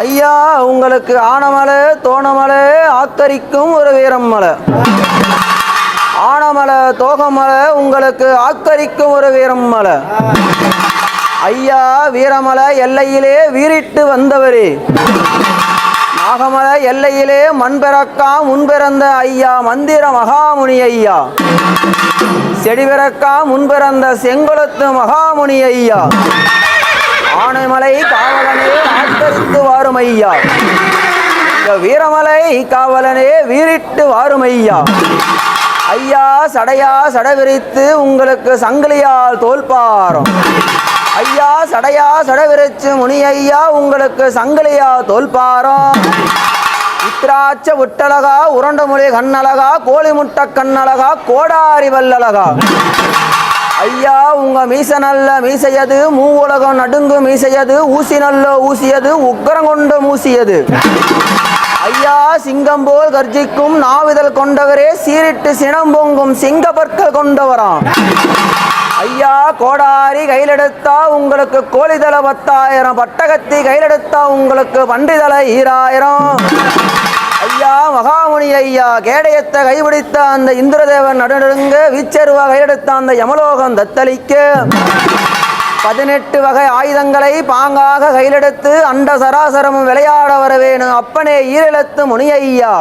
ஐயா உங்களுக்கு ஆனமலை தோணமலை ஆக்கரிக்கும் ஒரு வீரமலை. ஆனமலை தோகமலை உங்களுக்கு ஆக்கரிக்கும் ஒரு வீரமலை. ஐயா வீரமலை எல்லையிலே வீறிட்டு வந்தவரே, நாகமலை எல்லையிலே மண்பிறக்கா முன்பிறந்த ஐயா மந்திர மகாமுனி ஐயா, செடிபிறக்கா முன்பிறந்த செங்குளத்து மகாமுனி ஐயா, ஆனைமலை காவலனே ஆத்தரித்து வாரும் ஐயா, வீரமலை காவலனே வீறிட்டு வாரும் ஐயா. ஐயா சடையா சடவிரித்து உங்களுக்கு சங்கிலியால் தோல்பாரம். ஐயா சடையா சடவிரிச்சு முனி ஐயா உங்களுக்கு சங்கிலியா தோல்பாரம். உத்திராட்ச விட்டழகா உருண்டமொழி கண்ணழகா கோழி முட்டை கண்ணழகா கோடாரி வல்லழகா. ஐயா உங்க மீச நல்ல மீசையது மூவுலகம் நடுங்கு மீசையது ஊசி நல்ல ஊசியது உக்கரங்கொண்டு மூசியது. ஐயா சிங்கம் போல் கர்ஜிக்கும் நாவிதழ் கொண்டவரே சீரிட்டு சினம் பொங்கும் சிங்க பற்கள் கொண்டவராம். ஐயா கோடாரி கையிலெடுத்தா உங்களுக்கு கோழிதலை 10,000, பட்டகத்தி கையிலெடுத்தா உங்களுக்கு பன்றிதலை 2000. ஐயா மகாமுனி ஐயா கேடயத்தை கைபிடித்த அந்த இந்திரதேவன் நடுநடுங்க வீச்சருவா கையெடுத்த அந்த யமலோகம் தத்தளிக்க 18 வகை ஆயுதங்களை பாங்காக கையிலெடுத்து அண்ட சராசரமும் விளையாட வரவேணும் அப்பனே ஈரெழுத்து முனி ஐயா.